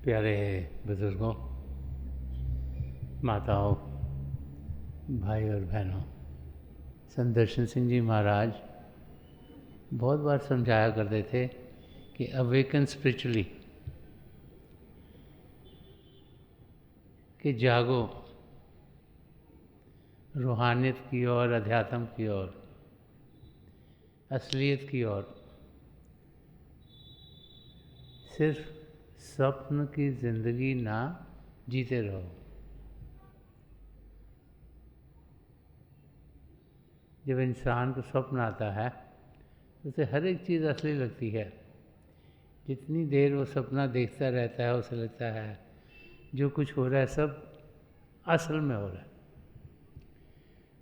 प्यारे बुज़ुर्गों, माताओं, भाई और बहनों, संत दर्शन सिंह जी महाराज बहुत बार समझाया करते थे कि अवेकन स्पिरिचुअली, कि जागो रूहानियत की ओर, अध्यात्म की ओर, असलियत की ओर। सिर्फ स्वप्न की ज़िंदगी ना जीते रहो। जब इंसान को स्वप्न आता है तो उसे हर एक चीज़ असली लगती है। जितनी देर वो सपना देखता रहता है उसे लगता है जो कुछ हो रहा है सब असल में हो रहा है।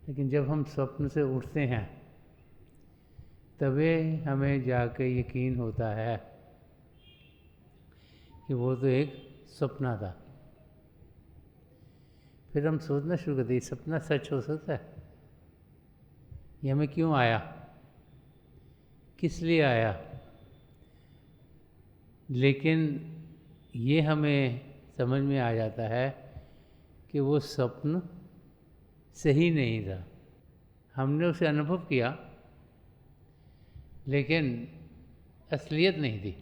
लेकिन जब हम स्वप्न से उठते हैं तभी हमें जाके यकीन होता है कि वो तो एक सपना था। फिर हम सोचना शुरू करते हैं सपना सच हो सकता है, ये हमें क्यों आया, किस लिए आया। लेकिन ये हमें समझ में आ जाता है कि वो स्वप्न सही नहीं था। हमने उसे अनुभव किया लेकिन असलियत नहीं थी।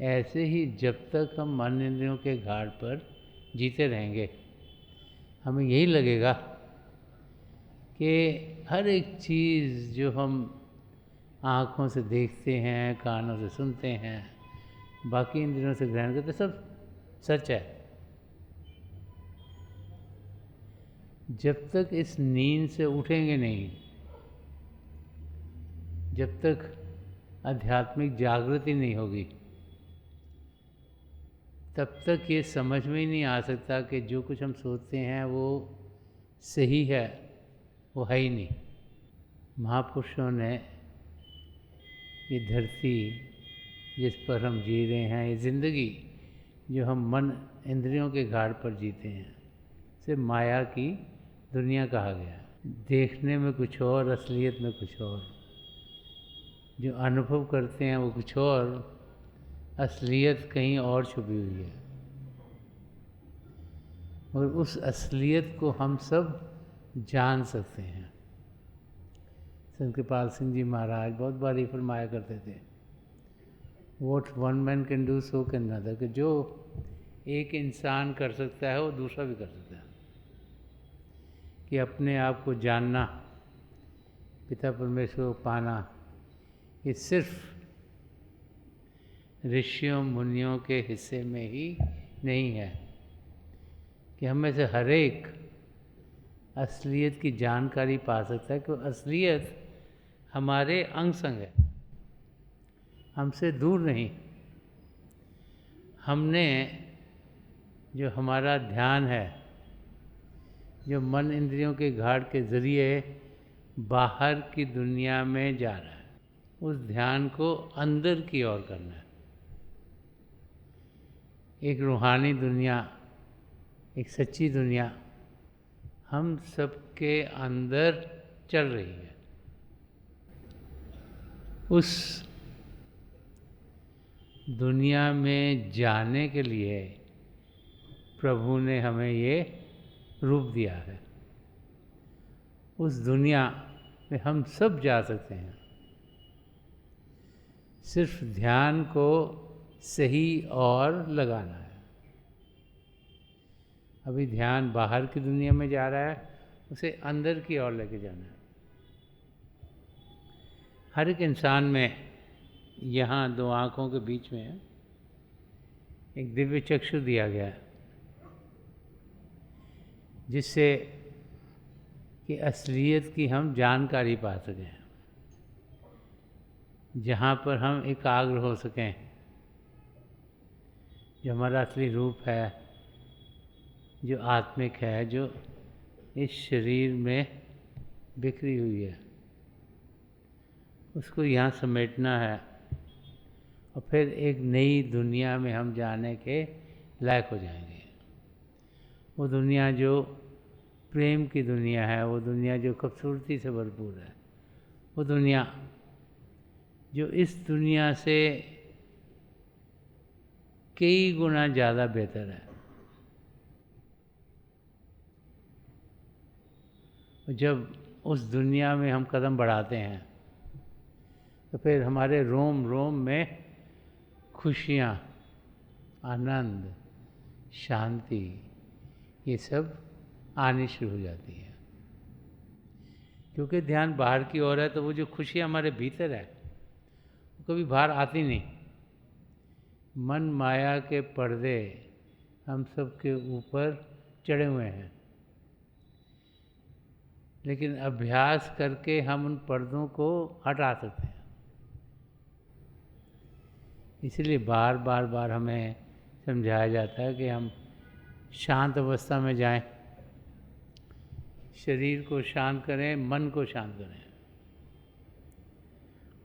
ऐसे ही जब तक हम मन इंद्रियों के घाट पर जीते रहेंगे हमें यही लगेगा कि हर एक चीज़ जो हम आँखों से देखते हैं, कानों से सुनते हैं, बाकी इंद्रियों से ग्रहण करते, सब सच है। जब तक इस नींद से उठेंगे नहीं, जब तक आध्यात्मिक जागृति नहीं होगी, तब तक ये समझ में ही नहीं आ सकता कि जो कुछ हम सोचते हैं वो सही है, वो है ही नहीं। महापुरुषों ने ये धरती जिस पर हम जी रहे हैं, ये ज़िंदगी जो हम मन इंद्रियों के घाट पर जीते हैं, इसे माया की दुनिया कहा गया है। देखने में कुछ और, असलियत में कुछ और। जो अनुभव करते हैं वो कुछ और, असलियत कहीं और छुपी हुई है। मगर उस असलियत को हम सब जान सकते हैं। संत कृपाल सिंह जी महाराज बहुत बार ये फरमाया करते थे, what one man can do so can another, कि जो एक इंसान कर सकता है वो दूसरा भी कर सकता है। कि अपने आप को जानना, पिता परमेश्वर को पाना, ये सिर्फ ऋषियों मुनियों के हिस्से में ही नहीं है, कि हम में से हर एक असलियत की जानकारी पा सकता है। कि असलियत हमारे अंग संग है, हमसे दूर नहीं। हमने जो हमारा ध्यान है, जो मन इंद्रियों के घाट के ज़रिए बाहर की दुनिया में जा रहा है, उस ध्यान को अंदर की ओर करना है। एक रूहानी दुनिया, एक सच्ची दुनिया हम सबके अंदर चल रही है। उस दुनिया में जाने के लिए प्रभु ने हमें ये रूप दिया है। उस दुनिया में हम सब जा सकते हैं, सिर्फ ध्यान को सही और लगाना है। अभी ध्यान बाहर की दुनिया में जा रहा है, उसे अंदर की ओर लेके जाना है। हर एक इंसान में यहाँ दो आँखों के बीच में एक दिव्य चक्षु दिया गया है, जिससे कि असलियत की हम जानकारी पा सकें, जहाँ पर हम एकाग्र हो सकें। जो हमारा असली रूप है, जो आत्मिक है, जो इस शरीर में बिखरी हुई है, उसको यहाँ समेटना है और फिर एक नई दुनिया में हम जाने के लायक हो जाएंगे। वो दुनिया जो प्रेम की दुनिया है, वो दुनिया जो खूबसूरती से भरपूर है, वो दुनिया जो इस दुनिया से कई गुना ज़्यादा बेहतर है। जब उस दुनिया में हम कदम बढ़ाते हैं तो फिर हमारे रोम रोम में खुशियाँ, आनंद, शांति, ये सब आनी शुरू हो जाती है। क्योंकि ध्यान बाहर की ओर है तो वो जो खुशी हमारे भीतर है वो कभी बाहर आती नहीं। मन माया के पर्दे हम सब के ऊपर चढ़े हुए हैं, लेकिन अभ्यास करके हम उन पर्दों को हटा सकते हैं। इसलिए बार बार बार हमें समझाया जाता है कि हम शांत अवस्था में जाएं, शरीर को शांत करें, मन को शांत करें,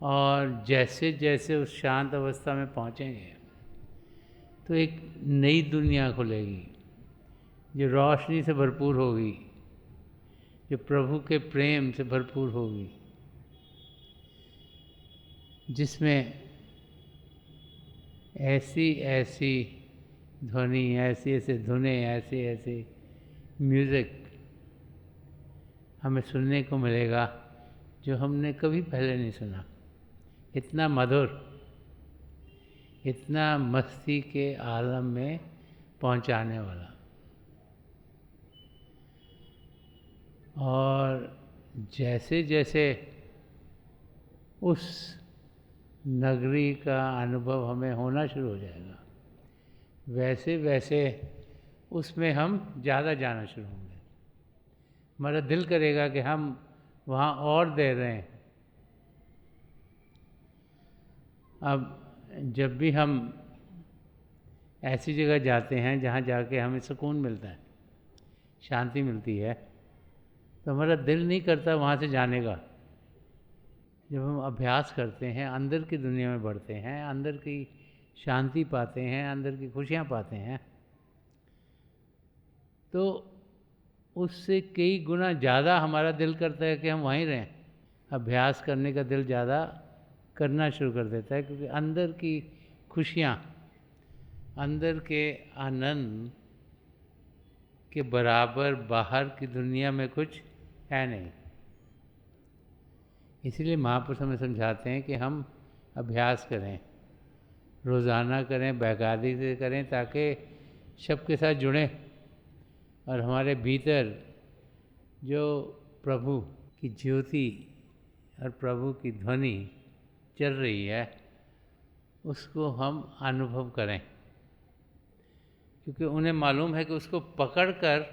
और जैसे जैसे उस शांत अवस्था में पहुंचेंगे तो एक नई दुनिया खुलेगी जो रोशनी से भरपूर होगी, जो प्रभु के प्रेम से भरपूर होगी, जिसमें ऐसी ऐसी ध्वनि, ऐसी ऐसी धुनें, ऐसी ऐसी म्यूज़िक हमें सुनने को मिलेगा जो हमने कभी पहले नहीं सुना। इतना मधुर, इतना मस्ती के आलम में पहुंचाने वाला। और जैसे जैसे उस नगरी का अनुभव हमें होना शुरू हो जाएगा, वैसे वैसे उसमें हम ज़्यादा जाना शुरू होंगे। हमारा दिल करेगा कि हम वहाँ और देर रहें। अब जब भी हम ऐसी जगह जाते हैं जहाँ जाके हमें सुकून मिलता है, शांति मिलती है, तो हमारा दिल नहीं करता वहाँ से जाने का। जब हम अभ्यास करते हैं, अंदर की दुनिया में बढ़ते हैं, अंदर की शांति पाते हैं, अंदर की खुशियाँ पाते हैं, तो उससे कई गुना ज़्यादा हमारा दिल करता है कि हम वहीं रहें। अभ्यास करने का दिल ज़्यादा करना शुरू कर देता है, क्योंकि अंदर की खुशियाँ, अंदर के आनंद के बराबर बाहर की दुनिया में कुछ है नहीं। इसलिए महापुरुष हमें समझाते हैं कि हम अभ्यास करें, रोज़ाना करें, बाकायदगी से करें, ताकि सबके साथ जुड़ें और हमारे भीतर जो प्रभु की ज्योति और प्रभु की ध्वनि चल रही है उसको हम अनुभव करें। क्योंकि उन्हें मालूम है कि उसको पकड़कर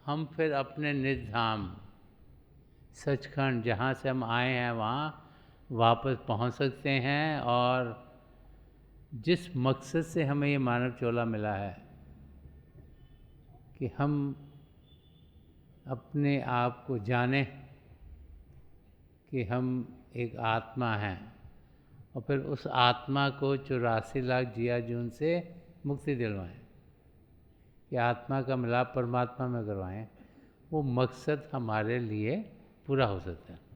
हम फिर अपने निज धाम सचखंड, जहाँ से हम आए हैं, वहाँ वापस पहुँच सकते हैं। और जिस मकसद से हमें ये मानव चोला मिला है कि हम अपने आप को जानें कि हम एक आत्मा हैं, और फिर उस आत्मा को 84 लाख जिया जून से मुक्ति दिलवाएं, कि आत्मा का मिलाप परमात्मा में करवाएं, वो मकसद हमारे लिए पूरा हो सकता है।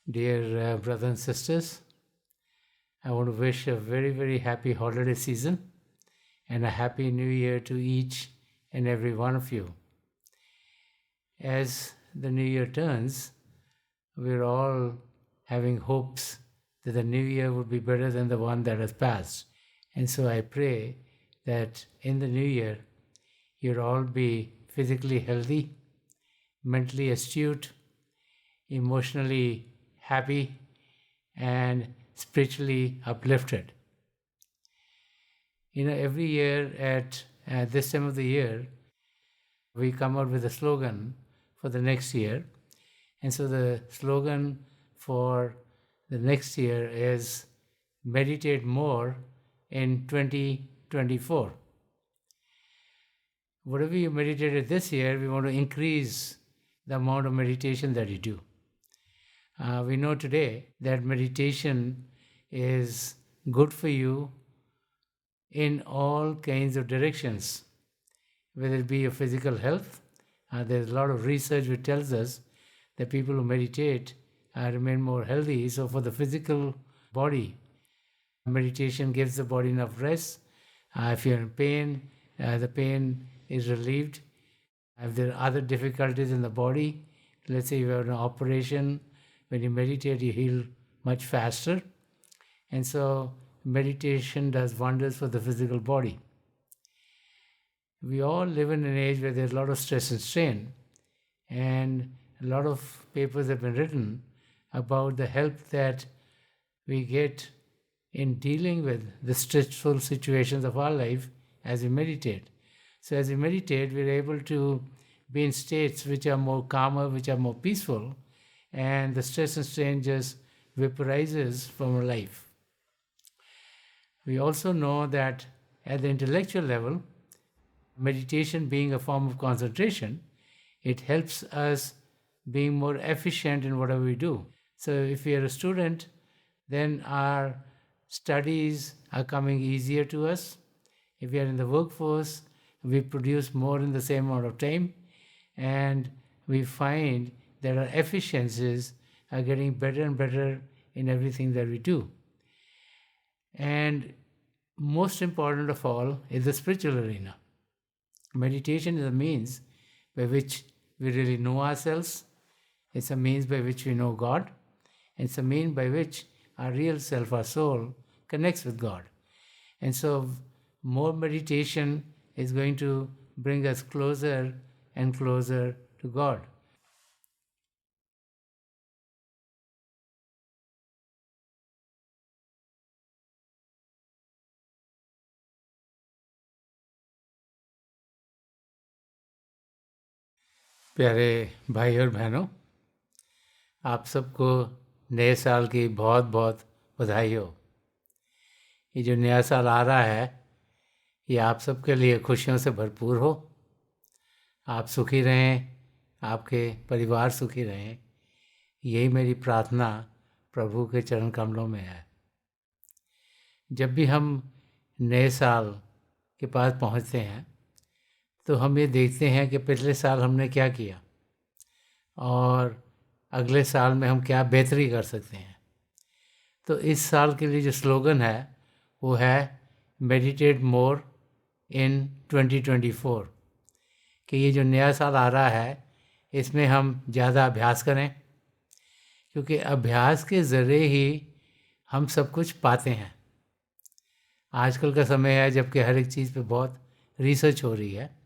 Dear brothers and sisters, I want to wish a very, very happy holiday season and a happy new year to each and every one of you. As the new year turns, we're all having hopes that the new year would be better than the one that has passed. And so I pray that in the new year, you'll all be physically healthy, mentally astute, emotionally happy, and spiritually uplifted. You know, every year at this time of the year, we come out with a slogan for the next year. And so the slogan for the next year is meditate more in 2024. Whatever you meditated this year, we want to increase the amount of meditation that you do. We know today that meditation is good for you in all kinds of directions. whether it be your physical health. There's a lot of research which tells us that people who meditate remain more healthy. So for the physical body, meditation gives the body enough rest. If you're in pain, the pain is relieved. If there are other difficulties in the body, let's say you have an operation, when you meditate, you heal much faster. And so meditation does wonders for the physical body. We all live in an age where there's a lot of stress and strain, and a lot of papers have been written about the help that we get in dealing with the stressful situations of our life as we meditate. So as we meditate, we're able to be in states which are more calmer, which are more peaceful, and the stress and strain just vaporizes from our life. We also know that at the intellectual level, meditation being a form of concentration, it helps us being more efficient in whatever we do. So if we are a student, then our studies are coming easier to us. If we are in the workforce, we produce more in the same amount of time, and we find that our efficiencies are getting better and better in everything that we do. And most important of all is the spiritual arena. Meditation is a means by which we really know ourselves. It's a means by which we know God. It's a means by which our real self, our soul, connects with God. And so more meditation is going to bring us closer and closer to God. प्यारे भाई और बहनों, आप सबको नए साल की बहुत बहुत बधाई हो। ये जो नया साल आ रहा है, ये आप सबके लिए खुशियों से भरपूर हो। आप सुखी रहें, आपके परिवार सुखी रहें, यही मेरी प्रार्थना प्रभु के चरण कमलों में है। जब भी हम नए साल के पास पहुंचते हैं तो हम ये देखते हैं कि पिछले साल हमने क्या किया और अगले साल में हम क्या बेहतरी कर सकते हैं। तो इस साल के लिए जो स्लोगन है वो है मेडिटेट मोर इन 2024, कि ये जो नया साल आ रहा है इसमें हम ज़्यादा अभ्यास करें, क्योंकि अभ्यास के ज़रिए ही हम सब कुछ पाते हैं। आजकल का समय है जबकि हर एक चीज़ पे बहुत रिसर्च हो रही है,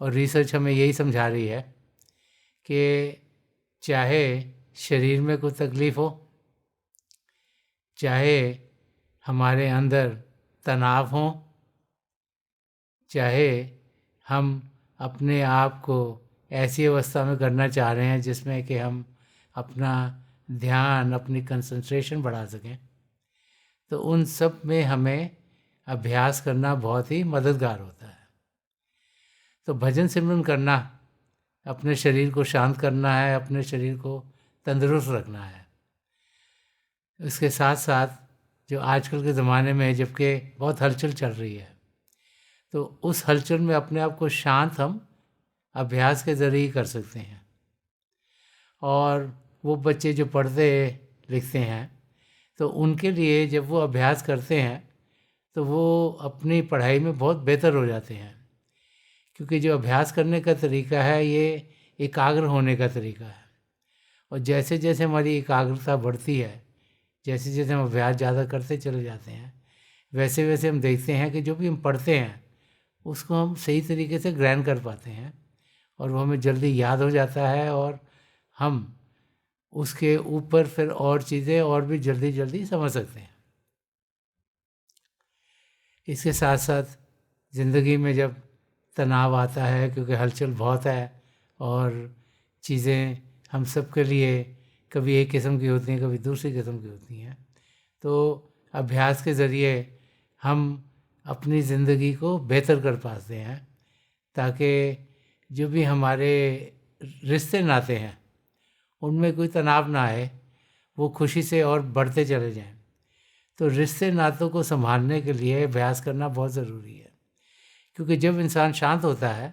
और रिसर्च हमें यही समझा रही है कि चाहे शरीर में कोई तकलीफ़ हो, चाहे हमारे अंदर तनाव हो, चाहे हम अपने आप को ऐसी अवस्था में करना चाह रहे हैं जिसमें कि हम अपना ध्यान, अपनी कंसंट्रेशन बढ़ा सकें, तो उन सब में हमें अभ्यास करना बहुत ही मददगार होता है। तो भजन सिमरन करना, अपने शरीर को शांत करना है, अपने शरीर को तंदुरुस्त रखना है। इसके साथ साथ जो आजकल के ज़माने में जबकि बहुत हलचल चल रही है, तो उस हलचल में अपने आप को शांत हम अभ्यास के ज़रिए ही कर सकते हैं। और वो बच्चे जो पढ़ते लिखते हैं, तो उनके लिए जब वो अभ्यास करते हैं तो वो अपनी पढ़ाई में बहुत बेहतर हो जाते हैं, क्योंकि जो अभ्यास करने का तरीका है ये एकाग्र होने का तरीका है। और जैसे जैसे हमारी एकाग्रता बढ़ती है, जैसे जैसे हम अभ्यास ज़्यादा करते चले जाते हैं, वैसे वैसे हम देखते हैं कि जो भी हम पढ़ते हैं उसको हम सही तरीके से ग्रहण कर पाते हैं, और वो हमें जल्दी याद हो जाता है, और हम उसके ऊपर फिर और चीज़ें और भी जल्दी जल्दी समझ सकते हैं। इसके साथ साथ ज़िंदगी में जब तनाव आता है, क्योंकि हलचल बहुत है और चीज़ें हम सब के लिए कभी एक किस्म की होती हैं, कभी दूसरी किस्म की होती हैं, तो अभ्यास के ज़रिए हम अपनी ज़िंदगी को बेहतर कर पाते हैं, ताकि जो भी हमारे रिश्ते नाते हैं उनमें कोई तनाव ना आए, वो खुशी से और बढ़ते चले जाएं। तो रिश्ते नातों को संभालने के लिए अभ्यास करना बहुत ज़रूरी है, क्योंकि जब इंसान शांत होता है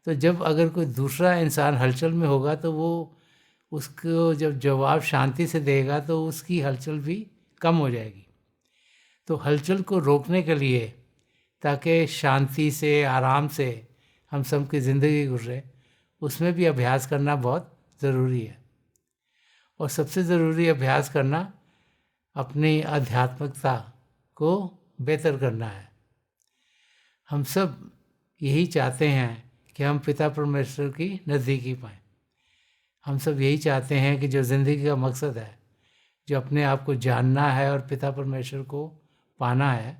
तो जब अगर कोई दूसरा इंसान हलचल में होगा तो वो उसको जब जवाब शांति से देगा तो उसकी हलचल भी कम हो जाएगी। तो हलचल को रोकने के लिए, ताकि शांति से आराम से हम सब की ज़िंदगी गुजरे, उसमें भी अभ्यास करना बहुत ज़रूरी है। और सबसे ज़रूरी अभ्यास करना अपनी आध्यात्मिकता को बेहतर करना है। हम सब यही चाहते हैं कि हम पिता परमेश्वर की नज़दीकी पाएँ। हम सब यही चाहते हैं कि जो ज़िंदगी का मकसद है, जो अपने आप को जानना है और पिता परमेश्वर को पाना है,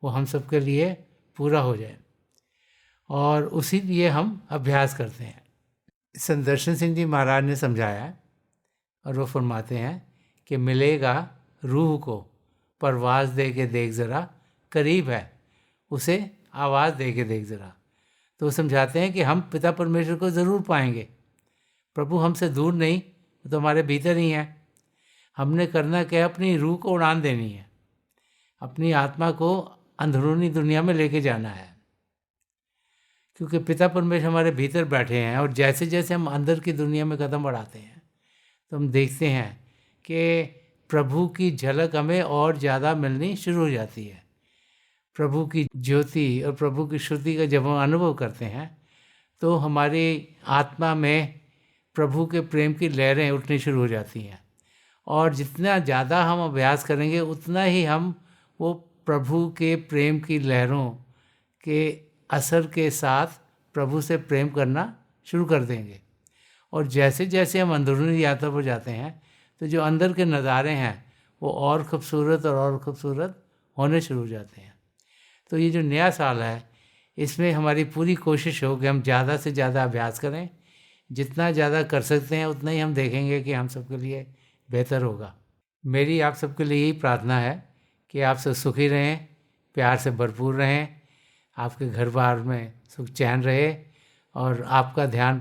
वो हम सब के लिए पूरा हो जाए, और उसी लिए हम अभ्यास करते हैं। संदर्शन सिंह जी महाराज ने समझाया और वो फरमाते हैं कि मिलेगा रूह को परवाज़ दे के देख ज़रा, करीब है उसे आवाज़ दे के देख ज़रा। तो वो समझाते हैं कि हम पिता परमेश्वर को ज़रूर पाएंगे। प्रभु हमसे दूर नहीं, वो तो हमारे भीतर ही है। हमने करना क्या, अपनी रूह को उड़ान देनी है, अपनी आत्मा को अंदरूनी दुनिया में लेके जाना है, क्योंकि पिता परमेश्वर हमारे भीतर बैठे हैं। और जैसे जैसे हम अंदर की दुनिया में कदम बढ़ाते हैं तो हम देखते हैं कि प्रभु की झलक हमें और ज़्यादा मिलनी शुरू हो जाती है। प्रभु की ज्योति और प्रभु की शुद्धि का जब हम अनुभव करते हैं तो हमारी आत्मा में प्रभु के प्रेम की लहरें उठनी शुरू हो जाती हैं। और जितना ज़्यादा हम अभ्यास करेंगे उतना ही हम वो प्रभु के प्रेम की लहरों के असर के साथ प्रभु से प्रेम करना शुरू कर देंगे। और जैसे जैसे हम अंदरूनी यात्रा पर जाते हैं तो जो अंदर के नज़ारे हैं वो और ख़ूबसूरत और ख़ूबसूरत होने शुरू हो जाते हैं। तो ये जो नया साल है, इसमें हमारी पूरी कोशिश हो कि हम ज़्यादा से ज़्यादा अभ्यास करें। जितना ज़्यादा कर सकते हैं उतना ही हम देखेंगे कि हम सबके लिए बेहतर होगा। मेरी आप सबके लिए यही प्रार्थना है कि आप सब सुखी रहें, प्यार से भरपूर रहें, आपके घर बार में सुख चैन रहे और आपका ध्यान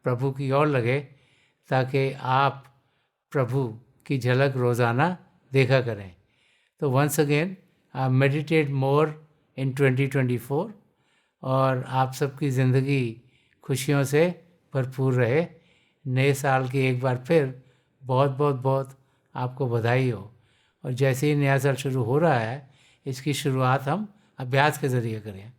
प्रभु की ओर लगे, ताकि आप प्रभु की झलक रोज़ाना देखा करें। तो वंस अगेन मेडिटेट मोर इन 2024, और आप सबकी ज़िंदगी खुशियों से भरपूर रहे। नए साल की एक बार फिर बहुत बहुत बहुत आपको बधाई हो। और जैसे ही नया साल शुरू हो रहा है, इसकी शुरुआत हम अभ्यास के ज़रिए करें।